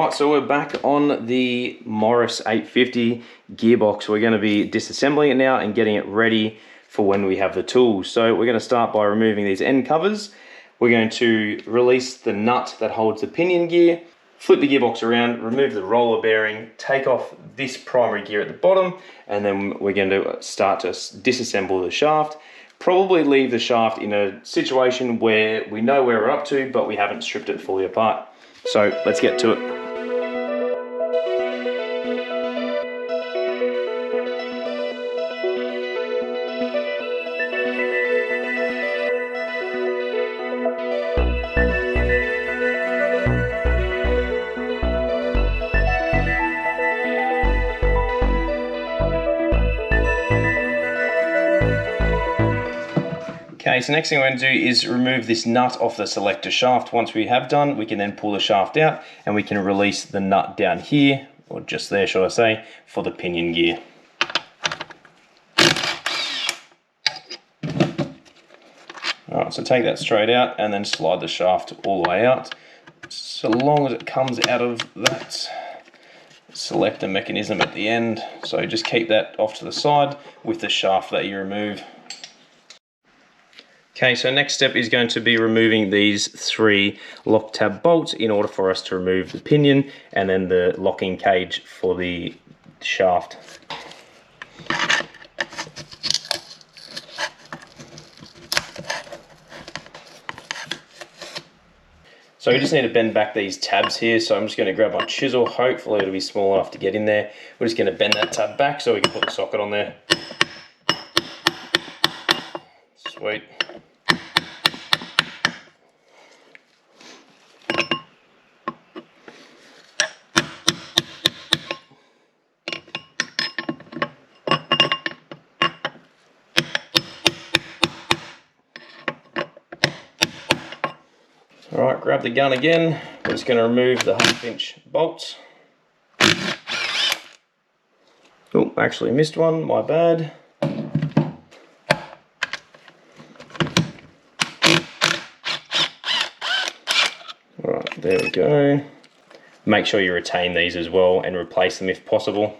Alright, so we're back on the Morris 850 gearbox. We're going to be disassembling it now and getting it ready for when we have the tools. So we're going to start by removing these end covers. We're going to release the nut that holds the pinion gear, flip the gearbox around, remove the roller bearing, take off this primary gear at the bottom, and then we're going to start to disassemble the shaft. Probably leave the shaft in a situation where we know where we're up to, but we haven't stripped it fully apart. So let's get to it. Okay, so next thing we're going to do is remove this nut off the selector shaft. Once we have done, we can then pull the shaft out and we can release the nut down here, or just there, shall I say, for the pinion gear. Alright, so take that straight out and then slide the shaft all the way out, so long as it comes out of that selector mechanism at the end. So just keep that off to the side with the shaft that you remove. Okay, so next step is going to be removing these 3 lock tab bolts in order for us to remove the pinion and then the locking cage for the shaft. So we just need to bend back these tabs here, so I'm just going to grab my chisel. Hopefully it'll be small enough to get in there. We're just going to bend that tab back so we can put the socket on there. Sweet. Alright, grab the gun again. We're just going to remove the 1/2-inch bolts. Oh, actually missed one, my bad. Alright, there we go. Make sure you retain these as well and replace them if possible.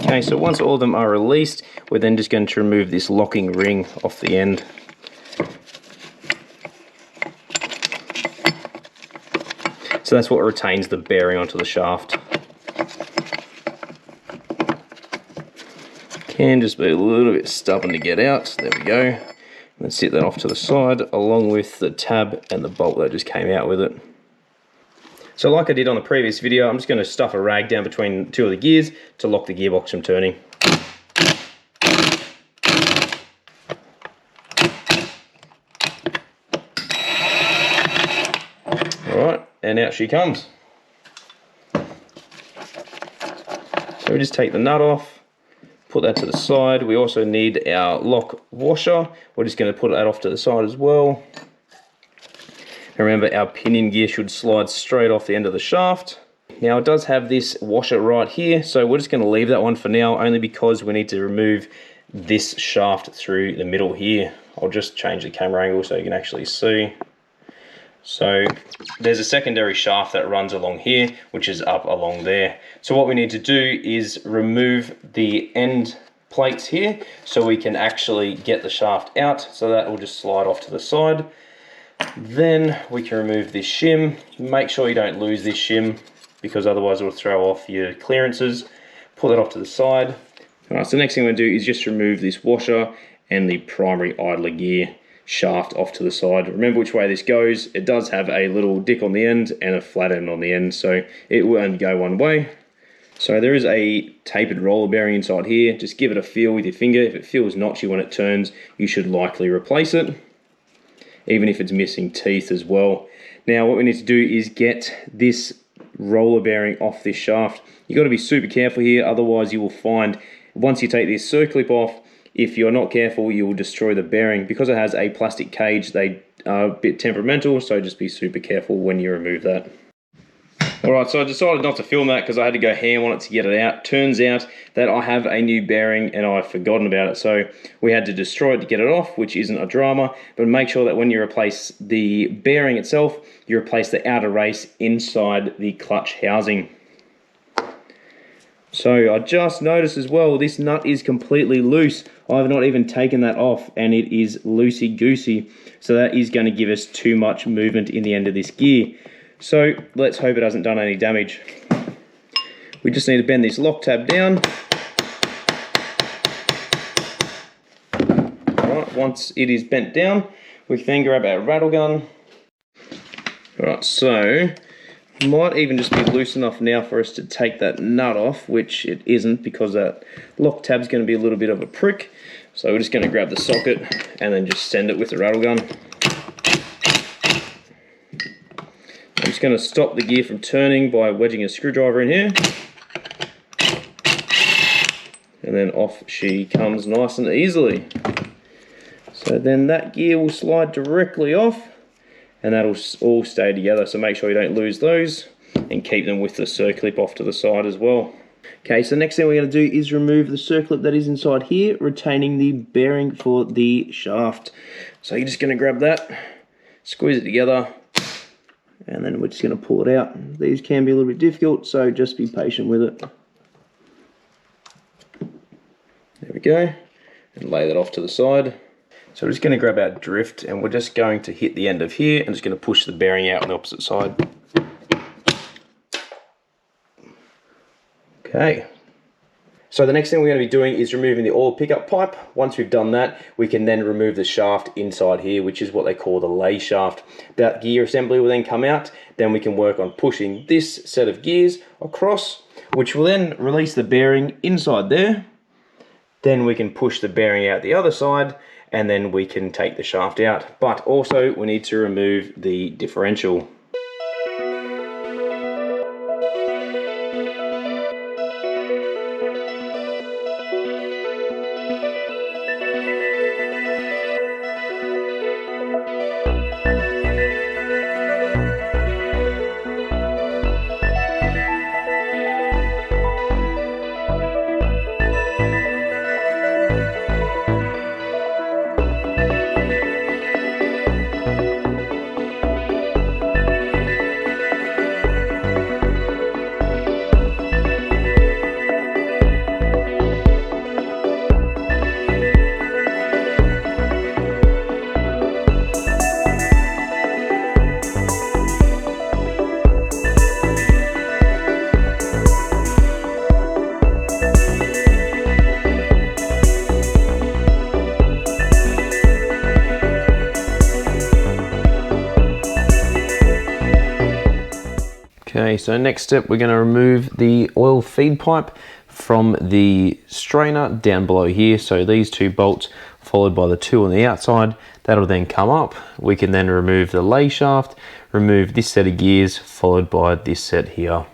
Okay, so once all of them are released, we're then just going to remove this locking ring off the end. So that's what retains the bearing onto the shaft. Can just be a little bit stubborn to get out. There we go. Let's set that off to the side along with the tab and the bolt that just came out with it. So like I did on the previous video, I'm just going to stuff a rag down between 2 of the gears to lock the gearbox from turning. Alright, and out she comes. So we just take the nut off, put that to the side. We also need our lock washer. We're just going to put that off to the side as well. Remember, our pinion gear should slide straight off the end of the shaft. Now it does have this washer right here, so we're just going to leave that one for now, only because we need to remove this shaft through the middle here. I'll just change the camera angle so you can actually see. So there's a secondary shaft that runs along here, which is up along there. So what we need to do is remove the end plates here so we can actually get the shaft out. So that will just slide off to the side. Then we can remove this shim. Make sure you don't lose this shim, because otherwise it will throw off your clearances. Pull that off to the side. Alright, so the next thing we're going to do is just remove this washer and the primary idler gear shaft off to the side. Remember which way this goes. It does have a little dick on the end and a flat end on the end, so it will only go one way. So there is a tapered roller bearing inside here. Just give it a feel with your finger. If it feels notchy when it turns, you should likely replace it, even if it's missing teeth as well. Now what we need to do is get this roller bearing off this shaft. You've got to be super careful here, otherwise you will find once you take this circlip off, if you're not careful, you will destroy the bearing. Because it has a plastic cage, they are a bit temperamental, so just be super careful when you remove that. Alright, so I decided not to film that because I had to go ham on it to get it out. Turns out that I have a new bearing and I've forgotten about it. So we had to destroy it to get it off, which isn't a drama. But make sure that when you replace the bearing itself, you replace the outer race inside the clutch housing. So I just noticed as well, this nut is completely loose. I've not even taken that off and it is loosey-goosey. So that is going to give us too much movement in the end of this gear. So let's hope it hasn't done any damage. We just need to bend this lock tab down. Alright, once it is bent down, we can then grab our rattle gun. Alright, so might even just be loose enough now for us to take that nut off, which it isn't because that lock tab's going to be a little bit of a prick. So we're just going to grab the socket and then just send it with the rattle gun. I'm just going to stop the gear from turning by wedging a screwdriver in here. And then off she comes nice and easily. So then that gear will slide directly off and that'll all stay together. So make sure you don't lose those and keep them with the circlip off to the side as well. Okay, so next thing we're going to do is remove the circlip that is inside here, retaining the bearing for the shaft. So you're just going to grab that, squeeze it together, and then we're just going to pull it out. These can be a little bit difficult, so just be patient with it. There we go, and lay that off to the side. So we're just going to grab our drift and we're just going to hit the end of here and just going to push the bearing out on the opposite side. Okay. So the next thing we're going to be doing is removing the oil pickup pipe. Once we've done that, we can then remove the shaft inside here, which is what they call the lay shaft. That gear assembly will then come out. Then we can work on pushing this set of gears across, which will then release the bearing inside there. Then we can push the bearing out the other side, and then we can take the shaft out. But also we need to remove the differential. Okay, so next step, we're going to remove the oil feed pipe from the strainer down below here. So these two bolts followed by the two on the outside, that'll then come up. We can then remove the lay shaft, remove this set of gears followed by this set here.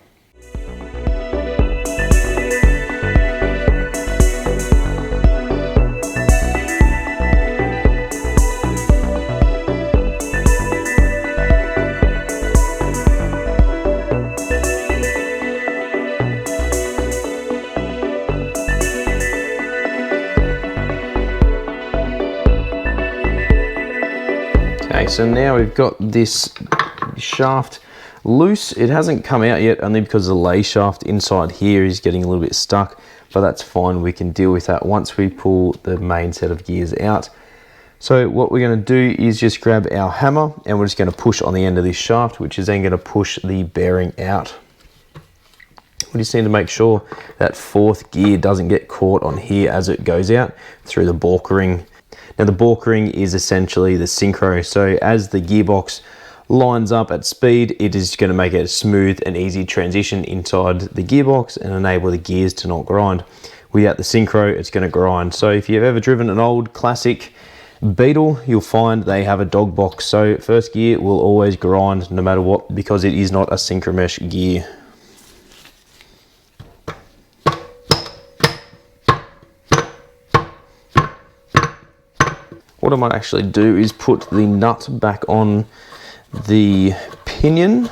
Okay, so now we've got this shaft loose. It hasn't come out yet, only because the lay shaft inside here is getting a little bit stuck, but that's fine. We can deal with that once we pull the main set of gears out. So what we're going to do is just grab our hammer and we're just going to push on the end of this shaft, which is then going to push the bearing out. We just need to make sure that fourth gear doesn't get caught on here as it goes out through the balk ring. Now the balk ring is essentially the synchro, so as the gearbox lines up at speed, it is going to make it a smooth and easy transition inside the gearbox and enable the gears to not grind. Without the synchro, it's going to grind. So if you've ever driven an old classic Beetle, you'll find they have a dog box, so first gear will always grind no matter what, because it is not a synchro mesh gear. What I might actually do is put the nut back on the pinion.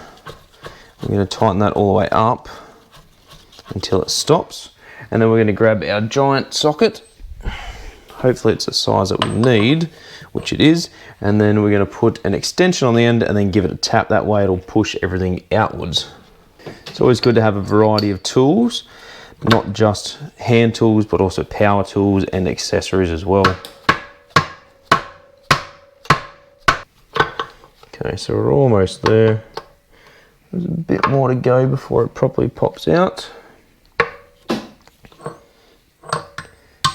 We're going to tighten that all the way up until it stops. And then we're going to grab our giant socket. Hopefully it's the size that we need, which it is. And then we're going to put an extension on the end and then give it a tap. That way it'll push everything outwards. It's always good to have a variety of tools, not just hand tools, but also power tools and accessories as well. Okay, so we're almost there. There's a bit more to go before it properly pops out.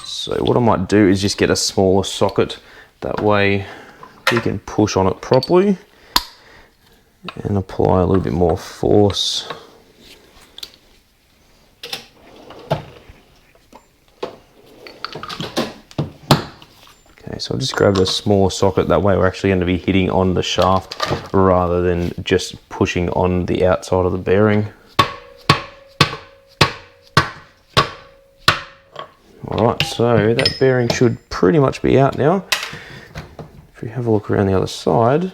So what I might do is just get a smaller socket. That way we can push on it properly and apply a little bit more force. Okay, so I'll just grab a smaller socket. That way we're actually going to be hitting on the shaft rather than just pushing on the outside of the bearing. Alright, so that bearing should pretty much be out now. If we have a look around the other side,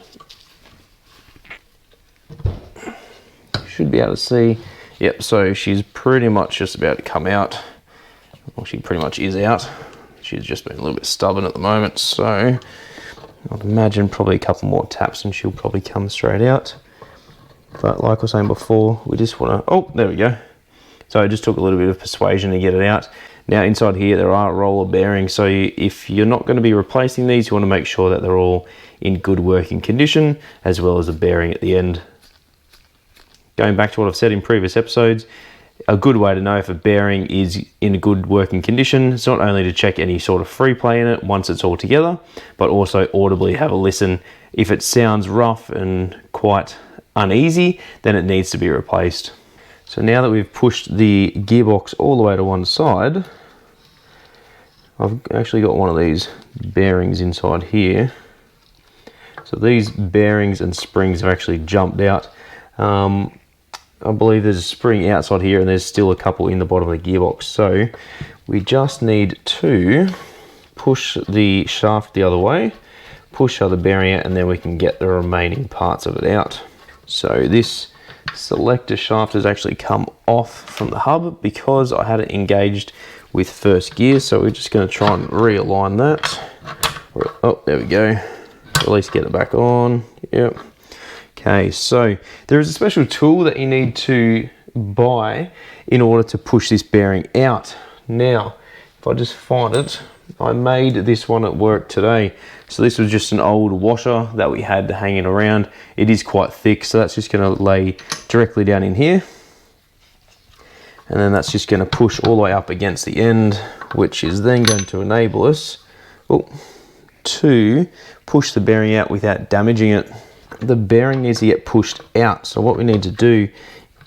you should be able to see, yep, so she's pretty much just about to come out. Well, she pretty much is out. She's just been a little bit stubborn at the moment, so I'd imagine probably a couple more taps and she'll probably come straight out. But like I was saying before, we just want to, oh, there we go. So it just took a little bit of persuasion to get it out. Now inside here there are roller bearings, so if you're not going to be replacing these, you want to make sure that they're all in good working condition, as well as the bearing at the end. Going back to what I've said in previous episodes, a good way to know if a bearing is in a good working condition is not only to check any sort of free play in it once it's all together, but also audibly have a listen. If it sounds rough and quite uneasy, then it needs to be replaced. So now that we've pushed the gearbox all the way to one side, I've actually got one of these bearings inside here. So these bearings and springs have actually jumped out. I believe there's a spring outside here and there's still a couple in the bottom of the gearbox. So we just need to push the shaft the other way, push the other bearing out, and then we can get the remaining parts of it out. So this selector shaft has actually come off from the hub because I had it engaged with first gear, so we're just going to try and realign that. Oh, there we go. At least get it back on. Yep. Okay, so there is a special tool that you need to buy in order to push this bearing out. Now, if I just find it, I made this one at work today. So this was just an old washer that we had hanging around. It is quite thick, so that's just going to lay directly down in here. And then that's just going to push all the way up against the end, which is then going to enable us to push the bearing out without damaging it. The bearing needs to get pushed out, so what we need to do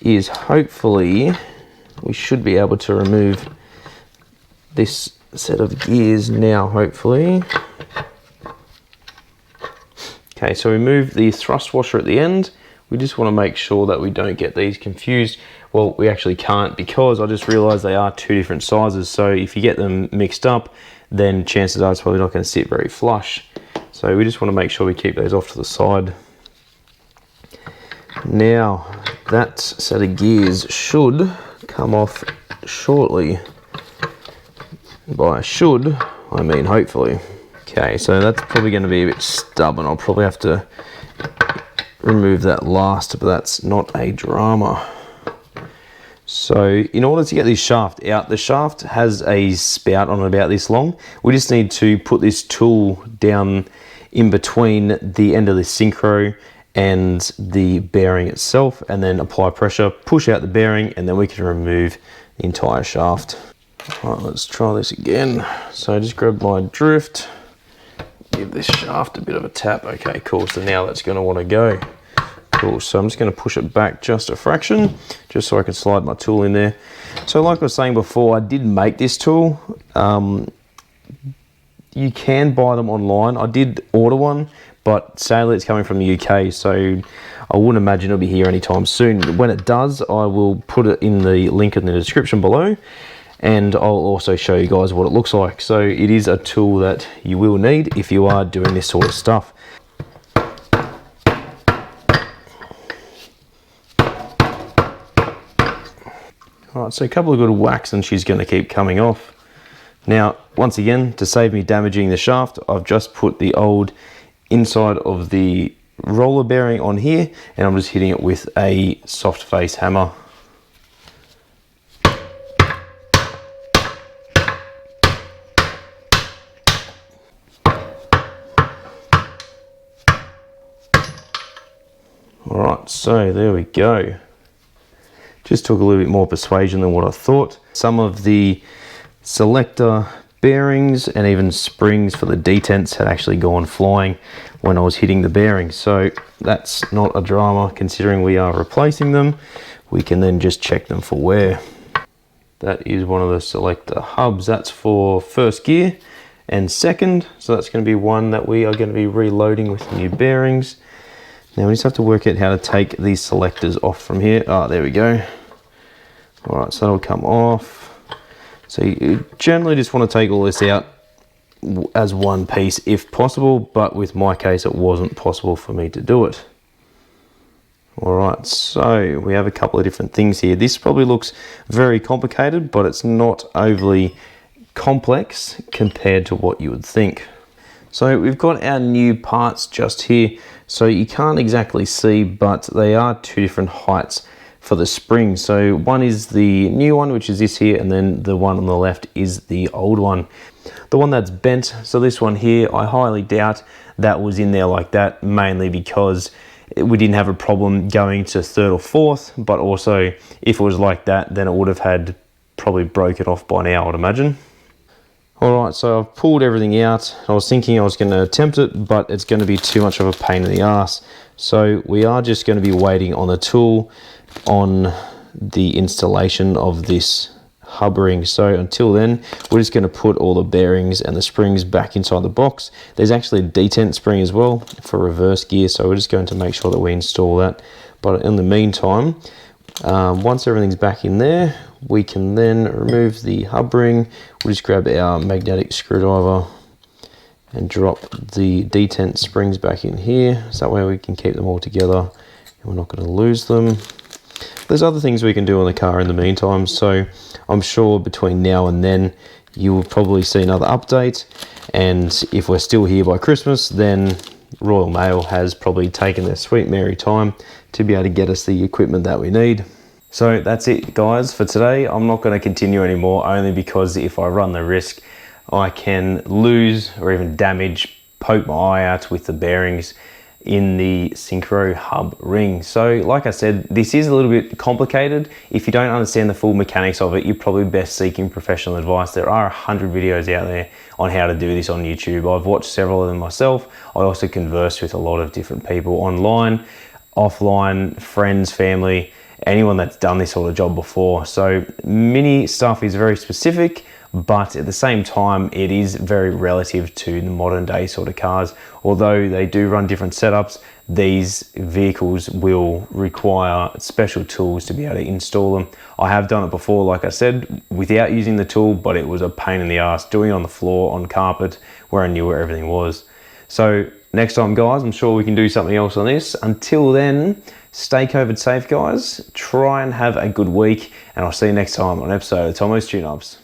is hopefully we should be able to remove this set of gears now, hopefully. Okay, so we move the thrust washer at the end. We just want to make sure that we don't get these confused. Well, we actually can't, because I just realized they are two different sizes. So if you get them mixed up, then chances are it's probably not going to sit very flush. So we just want to make sure we keep those off to the side. Now, that set of gears should come off shortly. By should, I mean hopefully. Okay, so that's probably going to be a bit stubborn. I'll probably have to remove that last, but that's not a drama. So in order to get this shaft out, the shaft has a spout on about this long. We just need to put this tool down in between the end of the syncro and the bearing itself, and then apply pressure, push out the bearing, and then we can remove the entire shaft. All right, let's try this again. So just grab my drift, give this shaft a bit of a tap. Okay, cool, so now that's gonna wanna go. Cool, so I'm just gonna push it back just a fraction, just so I can slide my tool in there. So like I was saying before, I did make this tool. You can buy them online. I did order one, but sadly it's coming from the UK, so I wouldn't imagine it'll be here anytime soon. When it does, I will put it in the link in the description below, and I'll also show you guys what it looks like. So it is a tool that you will need if you are doing this sort of stuff. All right, so a couple of good whacks and she's going to keep coming off. Now, once again, to save me damaging the shaft, I've just put the old inside of the roller bearing on here, and I'm just hitting it with a soft face hammer. Alright, so there we go. Just took a little bit more persuasion than what I thought. Some of the selector bearings and even springs for the detents had actually gone flying when I was hitting the bearings. So that's not a drama considering we are replacing them. We can then just check them for wear. That is one of the selector hubs. That's for first gear and second. So that's going to be one that we are going to be reloading with new bearings. Now we just have to work out how to take these selectors off from here. Ah, there we go. All right, so that'll come off. So you generally just want to take all this out as one piece if possible, but with my case, it wasn't possible for me to do it. All right, so we have a couple of different things here. This probably looks very complicated, but it's not overly complex compared to what you would think. So we've got our new parts just here. So you can't exactly see, but they are two different heights for the spring. So one is the new one, which is this here, and then the one on the left is the old one. The one that's bent, so this one here, I highly doubt that was in there like that, mainly because we didn't have a problem going to third or fourth, but also if it was like that, then it would have had probably broke it off by now, I'd imagine. All right, so I've pulled everything out. I was thinking I was going to attempt it, but it's going to be too much of a pain in the ass. So we are just going to be waiting on the tool on the installation of this hub ring. So until then, we're just going to put all the bearings and the springs back inside the box. There's actually a detent spring as well for reverse gear, so we're just going to make sure that we install that. But in the meantime, once everything's back in there, we can then remove the hub ring. We'll just grab our magnetic screwdriver and drop the detent springs back in here, so that way we can keep them all together and we're not going to lose them. There's other things we can do on the car in the meantime, so I'm sure between now and then you will probably see another update, and if we're still here by Christmas, then Royal Mail has probably taken their sweet merry time to be able to get us the equipment that we need. So that's it, guys, for today. I'm not going to continue anymore, only because if I run the risk, I can lose or even damage, poke my eye out with the bearings in the Syncro hub ring. So like I said, this is a little bit complicated. If you don't understand the full mechanics of it, you're probably best seeking professional advice. There are 100 videos out there on how to do this on YouTube. I've watched several of them myself. I also converse with a lot of different people online, offline, friends, family, anyone that's done this sort of job before. So Mini stuff is very specific, but at the same time, it is very relative to the modern day sort of cars. Although they do run different setups, these vehicles will require special tools to be able to install them. I have done it before, like I said, without using the tool, but it was a pain in the ass doing it on the floor, on carpet, where I knew where everything was. So next time, guys, I'm sure we can do something else on this. Until then, stay COVID safe, guys. Try and have a good week, and I'll see you next time on an episode of Tomo's Tune-Ups.